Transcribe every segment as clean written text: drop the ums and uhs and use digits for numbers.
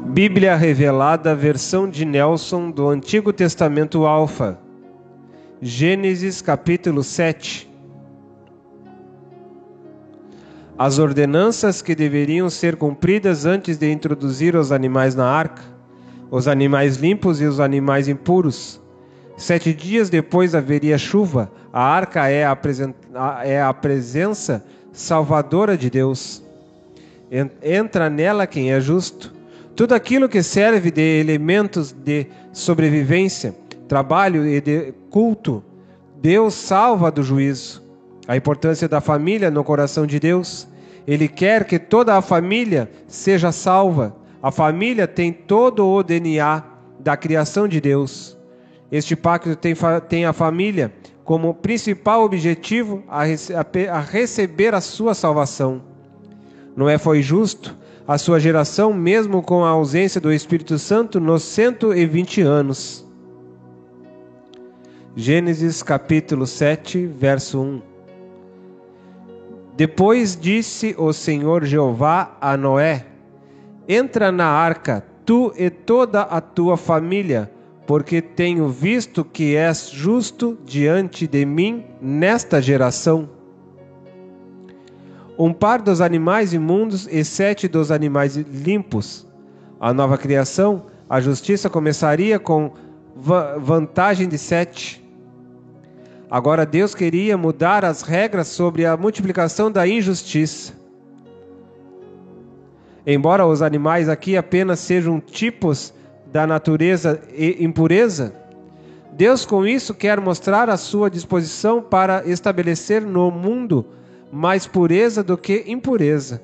Bíblia Revelada, versão de Nelson do Antigo Testamento Alfa. Gênesis capítulo 7. As ordenanças que deveriam ser cumpridas antes de introduzir os animais na arca, os animais limpos e os animais impuros. 7 dias depois haveria chuva. A arca é a presença salvadora de Deus. Entra nela quem é justo. Tudo aquilo que serve de elementos de sobrevivência, trabalho e de culto, Deus salva do juízo. A importância da família no coração de Deus. Ele quer que toda a família seja salva. A família tem todo o DNA da criação de Deus. Este pacto tem a família como principal objetivo a receber a sua salvação. Noé foi justo a sua geração, mesmo com a ausência do Espírito Santo nos 120 anos. Gênesis capítulo 7, verso 1. Depois disse o Senhor Jeová a Noé: entra na arca, tu e toda a tua família, porque tenho visto que és justo diante de mim nesta geração. Um par dos animais imundos e 7 dos animais limpos. A nova criação, a justiça começaria com vantagem de 7. Agora Deus queria mudar as regras sobre a multiplicação da injustiça. Embora os animais aqui apenas sejam tipos da natureza e impureza, Deus com isso quer mostrar a sua disposição para estabelecer no mundo mais pureza do que impureza.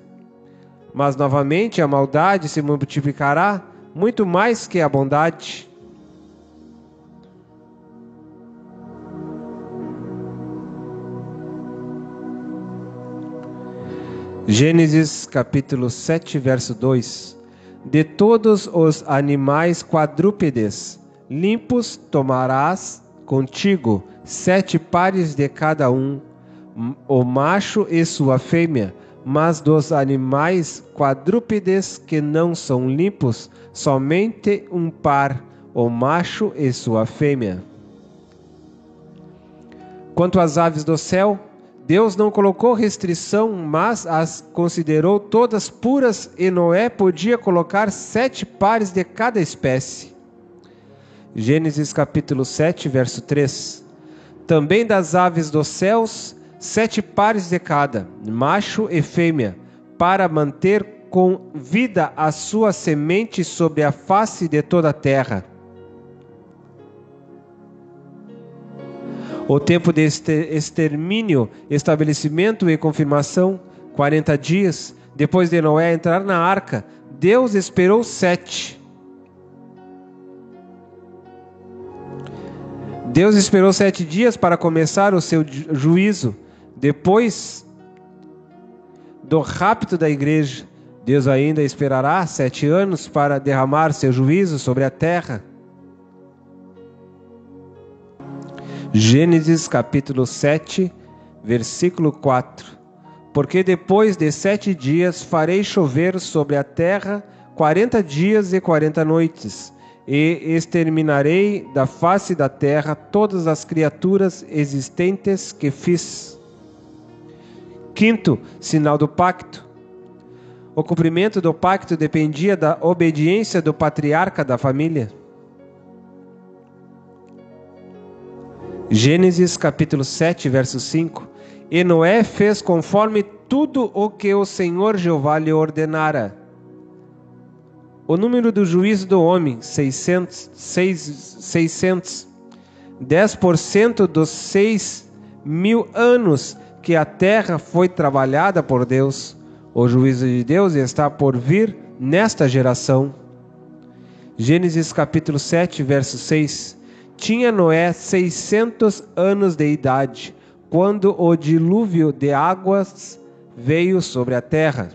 Mas novamente a maldade se multiplicará muito mais que a bondade. Gênesis capítulo 7, verso 2. De todos os animais quadrúpedes limpos tomarás contigo 7 pares de cada um, o macho e sua fêmea, mas dos animais quadrúpedes que não são limpos, somente um par, o macho e sua fêmea. Quanto às aves do céu, Deus não colocou restrição, mas as considerou todas puras, e Noé podia colocar 7 pares de cada espécie. Gênesis capítulo 7, verso 3. Também das aves dos céus, 7 pares de cada, macho e fêmea, para manter com vida a sua semente sobre a face de toda a terra. O tempo de extermínio, estabelecimento e confirmação, 40 dias. Depois de Noé entrar na arca, Deus esperou 7. Deus esperou 7 dias para começar o seu juízo. Depois do rapto da igreja, Deus ainda esperará 7 anos para derramar seu juízo sobre a terra. Gênesis capítulo 7, versículo 4. Porque depois de 7 dias farei chover sobre a terra 40 dias e 40 noites, e exterminarei da face da terra todas as criaturas existentes que fiz. Quinto, sinal do pacto. O cumprimento do pacto dependia da obediência do patriarca da família. Gênesis capítulo 7, verso 5. E Noé fez conforme tudo o que o Senhor Jeová lhe ordenara. O número do juízo do homem, 600. 10% dos 6.000 anos que a terra foi trabalhada por Deus. O juízo de Deus está por vir nesta geração. Gênesis capítulo 7, verso 6. Tinha Noé 600 anos de idade, quando o dilúvio de águas veio sobre a terra.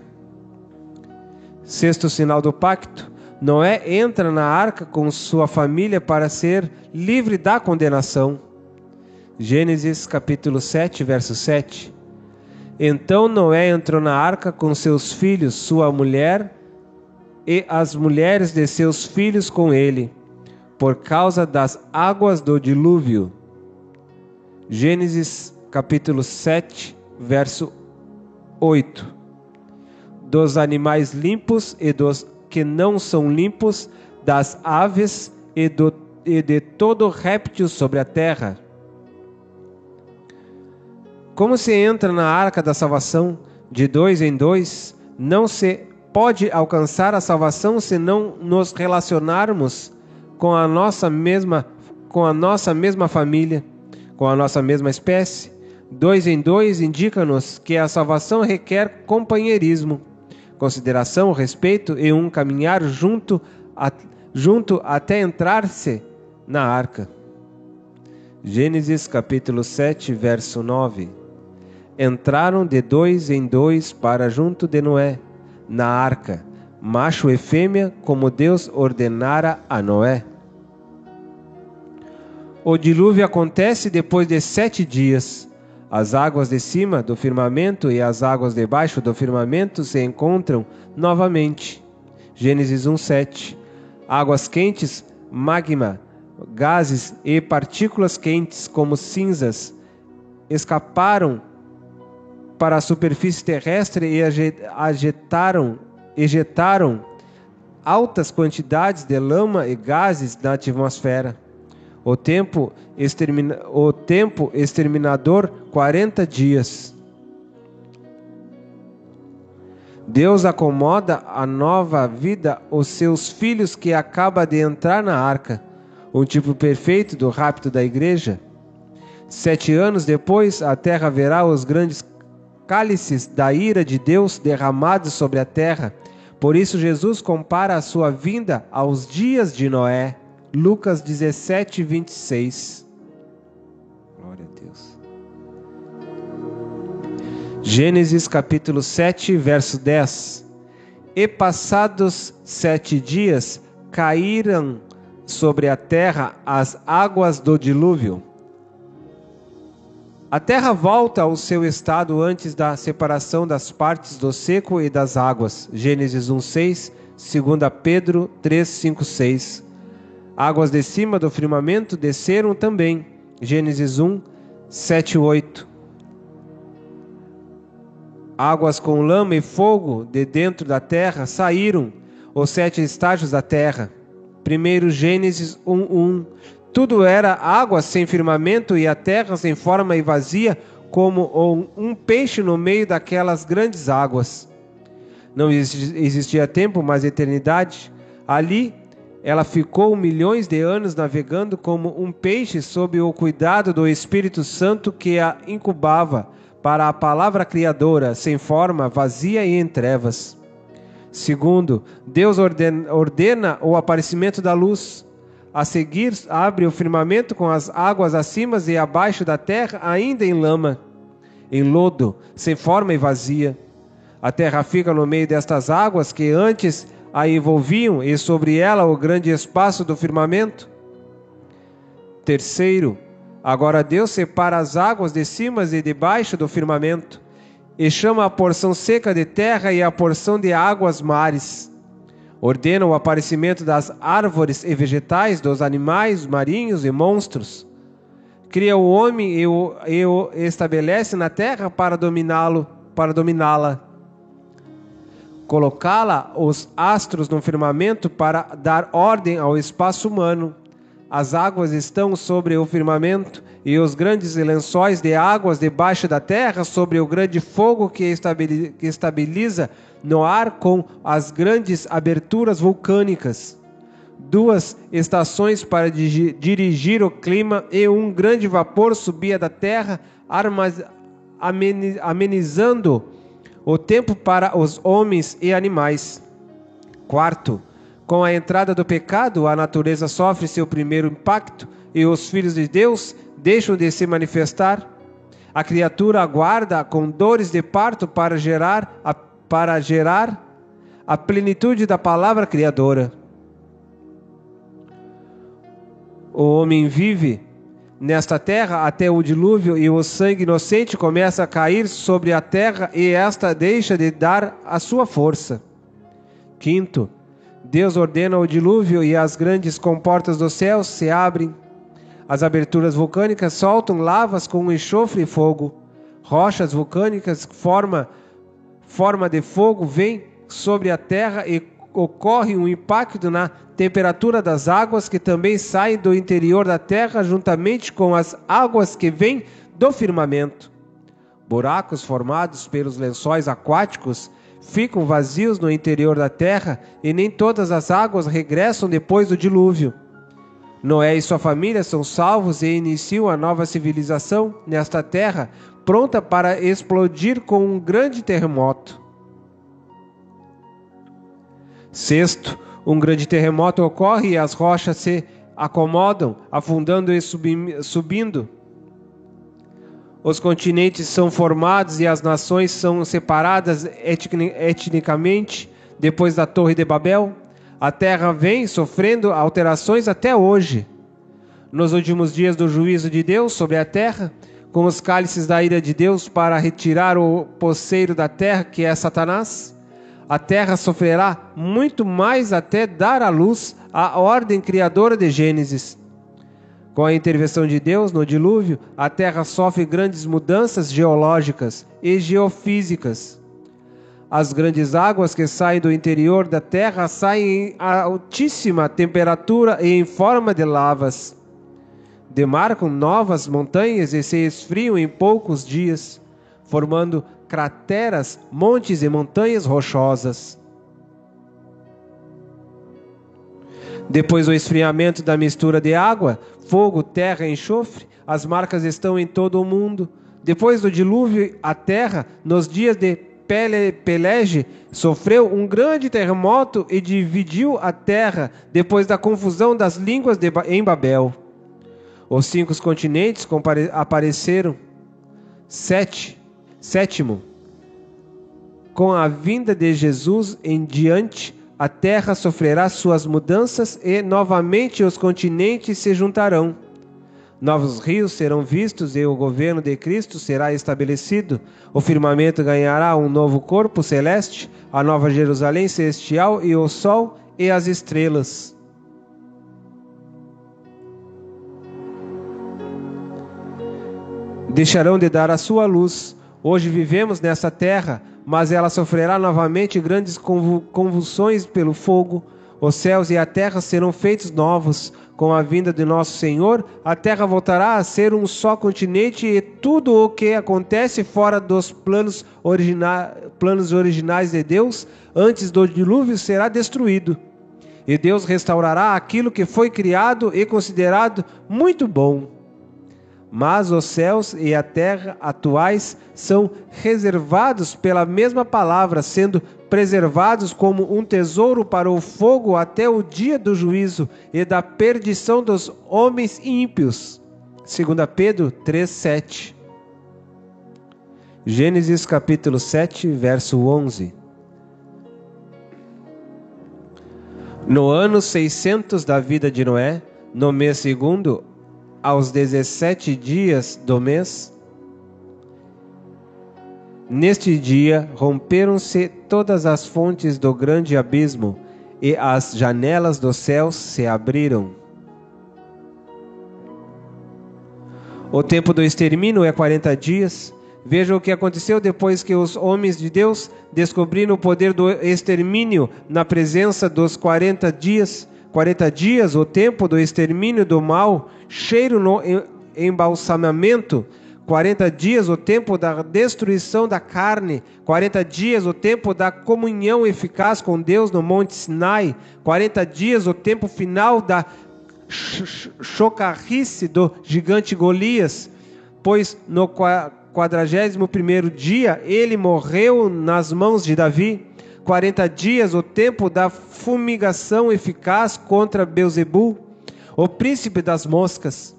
Sexto sinal do pacto. Noé entra na arca com sua família para ser livre da condenação. Gênesis capítulo 7, verso 7. Então Noé entrou na arca com seus filhos, sua mulher e as mulheres de seus filhos com ele, por causa das águas do dilúvio. Gênesis capítulo 7, verso 8. Dos animais limpos e dos que não são limpos, das aves e de todo réptil sobre a terra. Como se entra na arca da salvação de 2 em 2, não se pode alcançar a salvação se não nos relacionarmos com a nossa mesma família, com a nossa mesma espécie. 2 em 2 indica-nos que a salvação requer companheirismo, consideração, respeito e um caminhar junto até entrar-se na arca. Gênesis capítulo 7, verso 9. Entraram de 2 em 2 para junto de Noé, na arca, macho e fêmea, como Deus ordenara a Noé. O dilúvio acontece depois de 7 dias. As águas de cima do firmamento e as águas debaixo do firmamento se encontram novamente. Gênesis 1:7. Águas quentes, magma, gases e partículas quentes como cinzas escaparam para a superfície terrestre e ejetaram altas quantidades de lama e gases na atmosfera. O tempo exterminador, 40 dias. Deus acomoda a nova vida os seus filhos que acaba de entrar na arca, um tipo perfeito do rapto da igreja. 7 anos depois, a terra verá os grandes cálices da ira de Deus derramados sobre a terra. Por isso Jesus compara a sua vinda aos dias de Noé. Lucas 17, 26. Glória a Deus. Gênesis capítulo 7, verso 10. E passados 7 dias, caíram sobre a terra as águas do dilúvio. A terra volta ao seu estado antes da separação das partes do seco e das águas. Gênesis 1:6, 2 Pedro 3:5-6. Águas de cima do firmamento desceram também. Gênesis 1:7-8. Águas com lama e fogo de dentro da terra saíram, os 7 estágios da terra. 1 Gênesis 1:1. Tudo era água sem firmamento e a terra sem forma e vazia, como um peixe no meio daquelas grandes águas. Não existia tempo, mas eternidade. Ali ela ficou milhões de anos navegando como um peixe sob o cuidado do Espírito Santo que a incubava para a palavra criadora, sem forma, vazia e em trevas. Segundo, Deus ordena o aparecimento da luz. A seguir, abre o firmamento com as águas acima e abaixo da terra, ainda em lama, em lodo, sem forma e vazia. A terra fica no meio destas águas que antes a envolviam e sobre ela o grande espaço do firmamento. Terceiro, agora Deus separa as águas de cima e de baixo do firmamento e chama a porção seca de terra e a porção de águas mares. Ordena o aparecimento das árvores e vegetais, dos animais marinhos e monstros. Cria o homem e o estabelece na terra para dominá-la. Colocá-la os astros no firmamento para dar ordem ao espaço humano. As águas estão sobre o firmamento e os grandes lençóis de águas debaixo da terra sobre o grande fogo que estabiliza no ar com as grandes aberturas vulcânicas. 2 estações para dirigir o clima e um grande vapor subia da terra, amenizando o tempo para os homens e animais. Quarto, com a entrada do pecado, a natureza sofre seu primeiro impacto e os filhos de Deus deixam de se manifestar. A criatura aguarda com dores de parto para gerar a plenitude da palavra criadora. O homem vive nesta terra até o dilúvio e o sangue inocente começa a cair sobre a terra e esta deixa de dar a sua força. Quinto, Deus ordena o dilúvio e as grandes comportas dos céus se abrem. As aberturas vulcânicas soltam lavas com enxofre e fogo. Rochas vulcânicas, forma de fogo, vêm sobre a terra e ocorre um impacto na temperatura das águas que também saem do interior da terra juntamente com as águas que vêm do firmamento. Buracos formados pelos lençóis aquáticos ficam vazios no interior da terra e nem todas as águas regressam depois do dilúvio. Noé e sua família são salvos e iniciam a nova civilização nesta terra, pronta para explodir com um grande terremoto. Sexto, um grande terremoto ocorre e as rochas se acomodam, afundando e subindo. Os continentes são formados e as nações são separadas etnicamente depois da Torre de Babel. A terra vem sofrendo alterações até hoje. Nos últimos dias do juízo de Deus sobre a terra, com os cálices da ira de Deus para retirar o posseiro da terra, que é Satanás, a terra sofrerá muito mais até dar à luz a ordem criadora de Gênesis. Com a intervenção de Deus no dilúvio, a terra sofre grandes mudanças geológicas e geofísicas. As grandes águas que saem do interior da terra saem em altíssima temperatura e em forma de lavas. Demarcam novas montanhas e se esfriam em poucos dias, formando crateras, montes e montanhas rochosas. Depois do esfriamento da mistura de água, fogo, terra e enxofre, as marcas estão em todo o mundo. Depois do dilúvio, a terra, nos dias de Pelege, sofreu um grande terremoto e dividiu a terra depois da confusão das línguas em Babel. Os 5 continentes apareceram. Sétimo, com a vinda de Jesus em diante, a terra sofrerá suas mudanças e novamente os continentes se juntarão. Novos rios serão vistos e o governo de Cristo será estabelecido. O firmamento ganhará um novo corpo celeste, a nova Jerusalém celestial e o sol e as estrelas. Deixarão de dar a sua luz. Hoje vivemos nessa terra, mas ela sofrerá novamente grandes convulsões pelo fogo. Os céus e a terra serão feitos novos. Com a vinda de nosso Senhor, a terra voltará a ser um só continente e tudo o que acontece fora dos planos originais de Deus, antes do dilúvio, será destruído. E Deus restaurará aquilo que foi criado e considerado muito bom. Mas os céus e a terra atuais são reservados pela mesma palavra, sendo preservados como um tesouro para o fogo até o dia do juízo e da perdição dos homens ímpios. 2 Pedro 3:7. Gênesis capítulo 7, verso 11. No ano 600 da vida de Noé, no mês segundo, aos 17 dias do mês, neste dia romperam-se todas as fontes do grande abismo e as janelas dos céus se abriram. O tempo do extermínio é 40 dias. Veja o que aconteceu depois que os homens de Deus descobriram o poder do extermínio na presença dos 40 dias. 40 dias, o tempo do extermínio do mal, cheiro no embalsamamento. 40 dias, o tempo da destruição da carne. 40 dias, o tempo da comunhão eficaz com Deus no Monte Sinai. 40 dias, o tempo final da chocarrice do gigante Golias. Pois no 41º dia, ele morreu nas mãos de Davi. 40 dias, o tempo da fumigação eficaz contra Belzebu, o príncipe das moscas.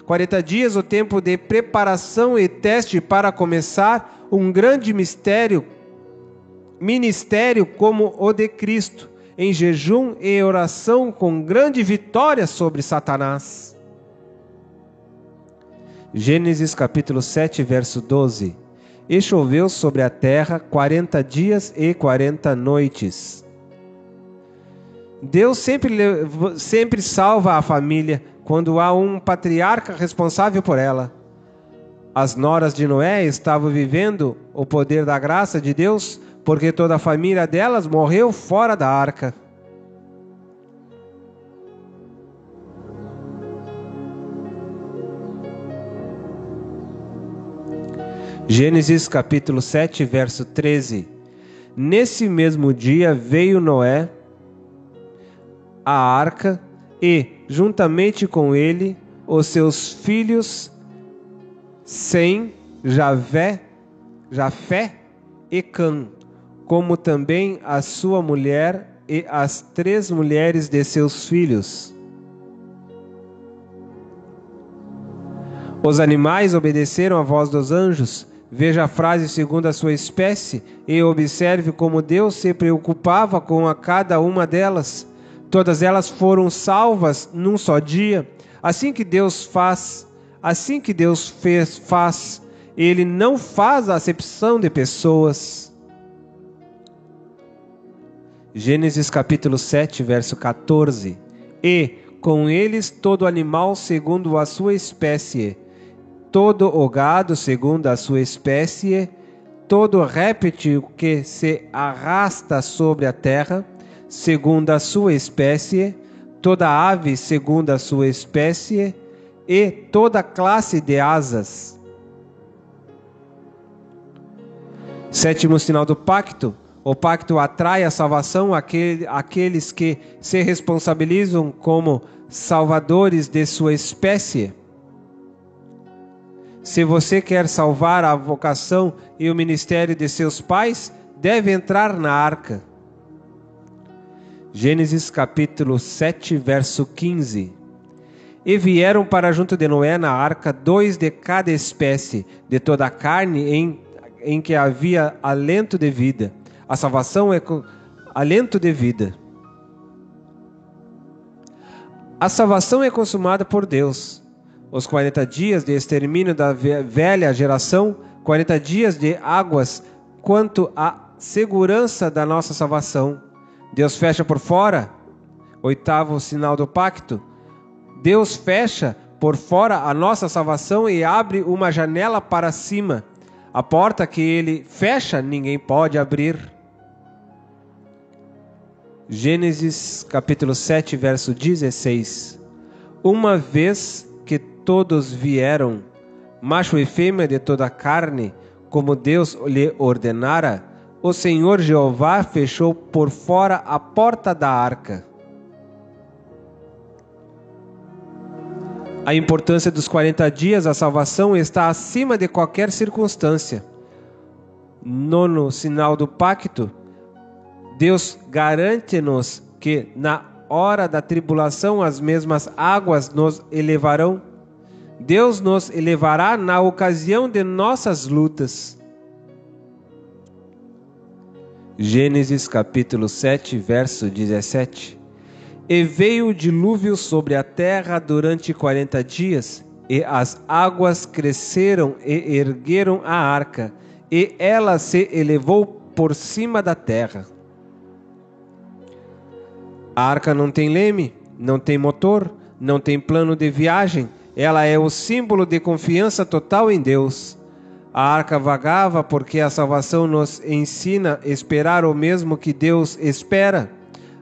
40 dias, o tempo de preparação e teste para começar um grande ministério como o de Cristo, em jejum e oração com grande vitória sobre Satanás. Gênesis capítulo 7, verso 12. E choveu sobre a terra 40 dias e 40 noites. Deus sempre salva a família quando há um patriarca responsável por ela. As noras de Noé estavam vivendo o poder da graça de Deus porque toda a família delas morreu fora da arca. Gênesis capítulo 7, verso 13. Nesse mesmo dia veio Noé à arca e, juntamente com ele, os seus filhos Sem, Jafé e Cã, como também a sua mulher e as 3 mulheres de seus filhos. Os animais obedeceram à voz dos anjos. Veja a frase segundo a sua espécie e observe como Deus se preocupava com a cada uma delas. Todas elas foram salvas num só dia. Assim que Deus faz. Ele não faz acepção de pessoas. Gênesis capítulo 7, verso 14. E com eles todo animal segundo a sua espécie, todo o gado segundo a sua espécie, todo réptil que se arrasta sobre a terra, segundo a sua espécie, toda ave segundo a sua espécie, e toda classe de asas. Sétimo sinal do pacto. O pacto atrai a salvação àqueles que se responsabilizam como salvadores de sua espécie. Se você quer salvar a vocação e o ministério de seus pais, deve entrar na arca. Gênesis capítulo 7, verso 15. E vieram para junto de Noé na arca 2 de cada espécie, de toda a carne em que havia alento de vida. A salvação é alento de vida. A salvação é consumada por Deus. Os 40 dias de extermínio da velha geração, 40 dias de águas, quanto à segurança da nossa salvação. Deus fecha por fora, 8º sinal do pacto. Deus fecha por fora a nossa salvação e abre uma janela para cima. A porta que ele fecha, ninguém pode abrir. Gênesis capítulo 7, verso 16. Uma vez que todos vieram, macho e fêmea de toda a carne, como Deus lhe ordenara, o Senhor Jeová fechou por fora a porta da arca. A importância dos 40 dias, a salvação está acima de qualquer circunstância. 9º sinal do pacto. Deus garante-nos que na hora da tribulação as mesmas águas nos elevarão. Deus nos elevará na ocasião de nossas lutas. Gênesis capítulo 7, verso 17. E veio o dilúvio sobre a terra durante 40 dias, e as águas cresceram e ergueram a arca, e ela se elevou por cima da terra. A arca não tem leme, não tem motor, não tem plano de viagem. Ela é o símbolo de confiança total em Deus. A arca vagava porque a salvação nos ensina a esperar o mesmo que Deus espera.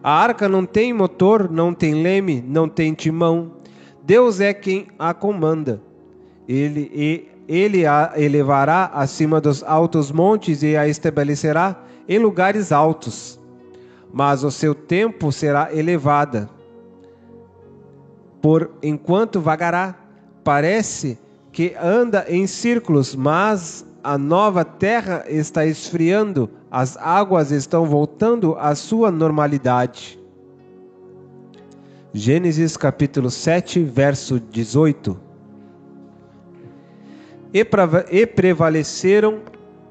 A arca não tem motor, não tem leme, não tem timão. Deus é quem a comanda. Ele a elevará acima dos altos montes e a estabelecerá em lugares altos. Mas o seu tempo será elevada. Por enquanto vagará, parece que anda em círculos, mas a nova terra está esfriando, as águas estão voltando à sua normalidade. Gênesis capítulo 7, verso 18. E prevaleceram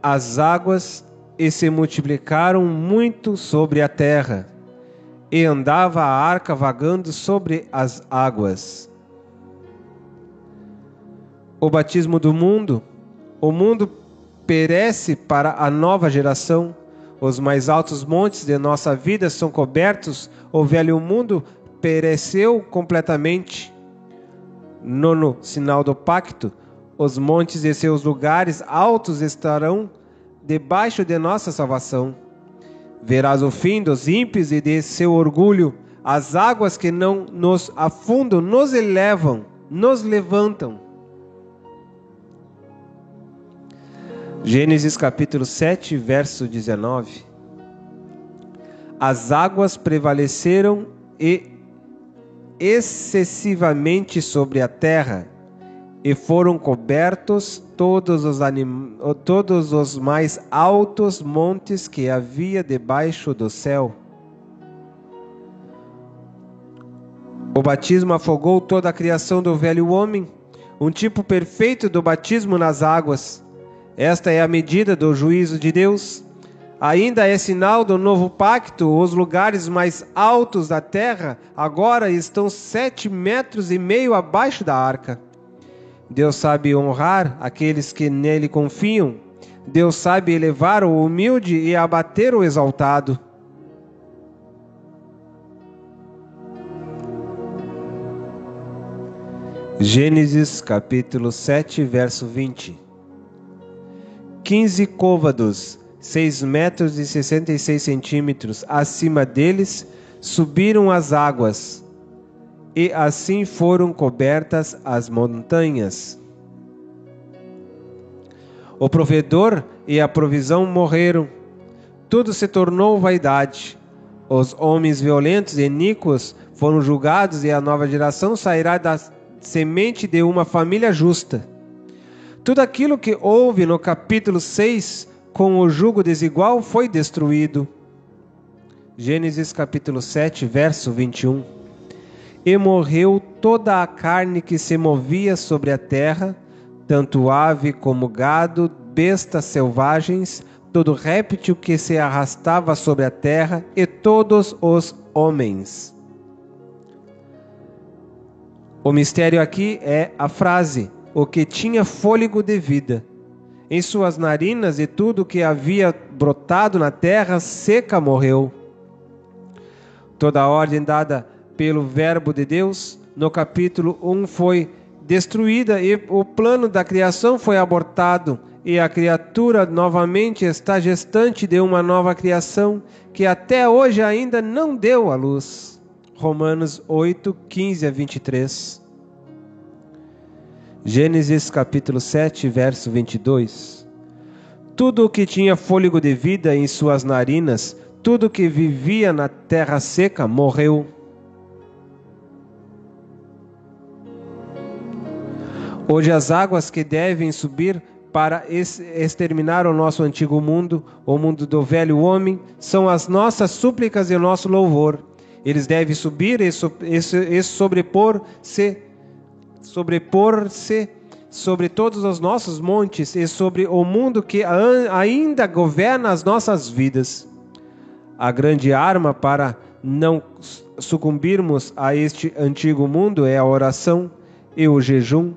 as águas e se multiplicaram muito sobre a terra, e andava a arca vagando sobre as águas. O batismo do mundo. O mundo perece para a nova geração. Os mais altos montes de nossa vida são cobertos, o velho mundo pereceu completamente. Nono sinal do pacto: os montes e seus lugares altos estarão debaixo de nossa salvação. Verás o fim dos ímpios e de seu orgulho. As águas que não nos afundam nos elevam, nos levantam. Gênesis capítulo 7, verso 19. As águas prevaleceram excessivamente sobre a terra, e foram cobertos todos os mais altos montes que havia debaixo do céu. O batismo afogou toda a criação do velho homem, um tipo perfeito do batismo nas águas. Esta é a medida do juízo de Deus. Ainda é sinal do novo pacto. Os lugares mais altos da terra agora estão 7,5 metros abaixo da arca. Deus sabe honrar aqueles que nele confiam. Deus sabe elevar o humilde e abater o exaltado. Gênesis capítulo 7, verso 20. 15 côvados, 6 metros e 66 centímetros acima deles, subiram as águas, e assim foram cobertas as montanhas. O provedor e a provisão morreram. Tudo se tornou vaidade. Os homens violentos e iníquos foram julgados, e a nova geração sairá da semente de uma família justa. Tudo aquilo que houve no capítulo 6 com o jugo desigual foi destruído. Gênesis capítulo 7, verso 21. E morreu toda a carne que se movia sobre a terra, tanto ave como gado, bestas selvagens, todo réptil que se arrastava sobre a terra, e todos os homens. O mistério aqui é a frase: o que tinha fôlego de vida. Em suas narinas, e tudo que havia brotado na terra seca morreu. Toda a ordem dada pelo verbo de Deus no capítulo 1 foi destruída, e o plano da criação foi abortado, e a criatura novamente está gestante de uma nova criação que até hoje ainda não deu à luz. Romanos 8, 15 a 23. Gênesis capítulo 7, verso 22. Tudo o que tinha fôlego de vida em suas narinas, tudo o que vivia na terra seca, morreu. Hoje as águas que devem subir para exterminar o nosso antigo mundo, o mundo do velho homem, são as nossas súplicas e o nosso louvor. Eles devem subir e sobrepor-se sobre todos os nossos montes e sobre o mundo que ainda governa as nossas vidas. A grande arma para não sucumbirmos a este antigo mundo é a oração e o jejum.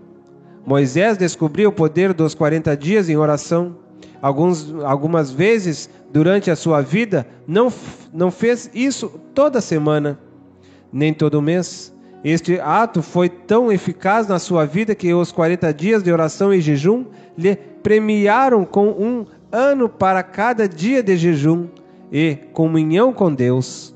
Moisés descobriu o poder dos 40 dias em oração. Algumas vezes durante a sua vida não fez isso toda semana, nem todo mês. Este ato foi tão eficaz na sua vida que os 40 dias de oração e jejum lhe premiaram com 1 ano para cada dia de jejum e comunhão com Deus.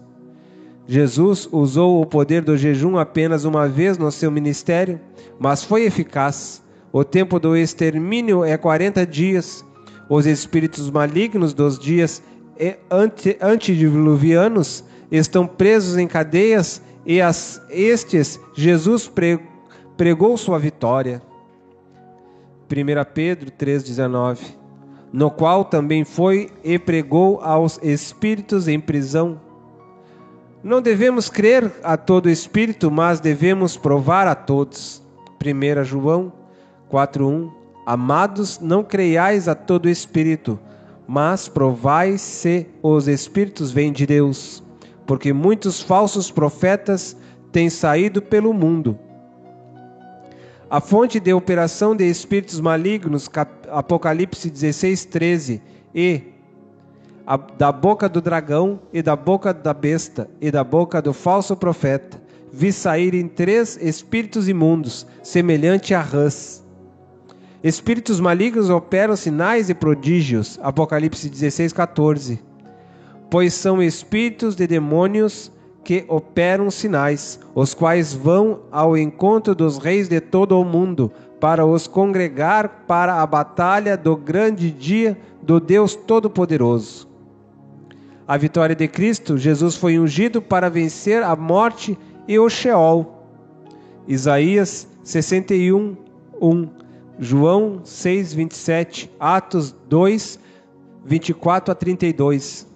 Jesus usou o poder do jejum apenas uma vez no seu ministério, mas foi eficaz. O tempo do extermínio é 40 dias. Os espíritos malignos dos dias antediluvianos estão presos em cadeias, e estes Jesus pregou sua vitória. 1 Pedro 3,19. No qual também foi e pregou aos espíritos em prisão. Não devemos crer a todo espírito, mas devemos provar a todos. 1 João 4,1. Amados, não creiais a todo espírito, mas provai se os espíritos vêm de Deus, porque muitos falsos profetas têm saído pelo mundo. A fonte de operação de espíritos malignos, Apocalipse 16, 13, e da boca do dragão, e da boca da besta, e da boca do falso profeta, vi saírem 3 espíritos imundos, semelhante a rãs. Espíritos malignos operam sinais e prodígios. Apocalipse 16:14. Pois são espíritos de demônios que operam sinais, os quais vão ao encontro dos reis de todo o mundo, para os congregar para a batalha do grande dia do Deus Todo-Poderoso. A vitória de Cristo, Jesus foi ungido para vencer a morte e o Sheol. Isaías 61:1, João 6:27, Atos 2:24-32.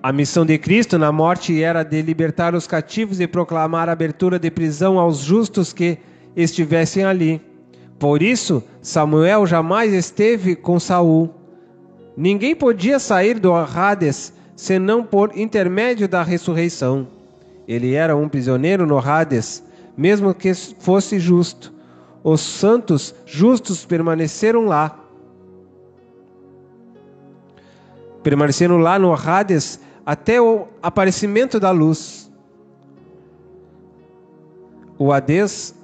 A missão de Cristo na morte era de libertar os cativos e proclamar a abertura de prisão aos justos que estivessem ali. Por isso, Samuel jamais esteve com Saul. Ninguém podia sair do Hades senão por intermédio da ressurreição. Ele era um prisioneiro no Hades, mesmo que fosse justo. Os santos justos permaneceram lá. Permaneceram lá no Hades até o aparecimento da luz. O Hades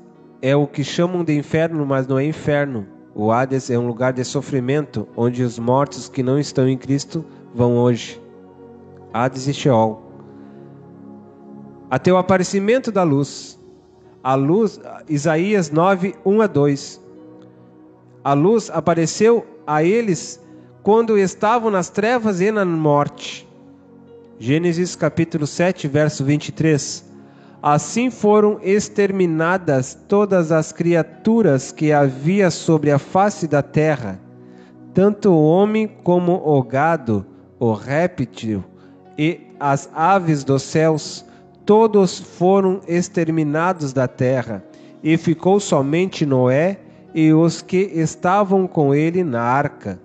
é o que chamam de inferno, mas não é inferno. O Hades é um lugar de sofrimento, onde os mortos que não estão em Cristo vão hoje. Hades e Sheol. Até o aparecimento da luz. A luz, Isaías 9:1-2. A luz apareceu a eles quando estavam nas trevas e na morte. Gênesis capítulo 7, verso 23. Assim foram exterminadas todas as criaturas que havia sobre a face da terra, tanto o homem como o gado, o réptil e as aves dos céus, todos foram exterminados da terra, e ficou somente Noé e os que estavam com ele na arca.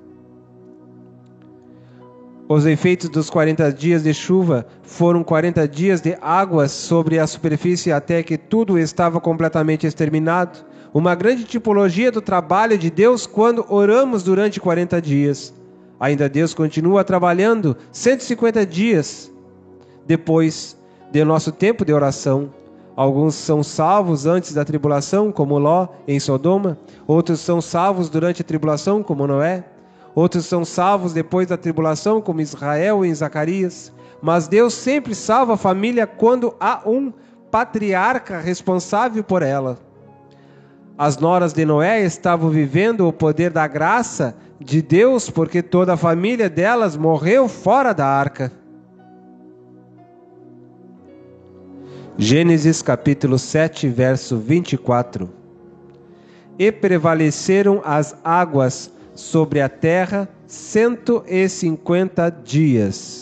Os efeitos dos 40 dias de chuva foram 40 dias de águas sobre a superfície até que tudo estava completamente exterminado. Uma grande tipologia do trabalho de Deus quando oramos durante 40 dias. Ainda Deus continua trabalhando 150 dias depois de nosso tempo de oração. Alguns são salvos antes da tribulação, como Ló em Sodoma. Outros são salvos durante a tribulação, como Noé. Outros são salvos depois da tribulação, como Israel em Zacarias. Mas Deus sempre salva a família quando há um patriarca responsável por ela. As noras de Noé estavam vivendo o poder da graça de Deus, porque toda a família delas morreu fora da arca. Gênesis capítulo 7, verso 24. E prevaleceram as águas sobre a terra 150 dias.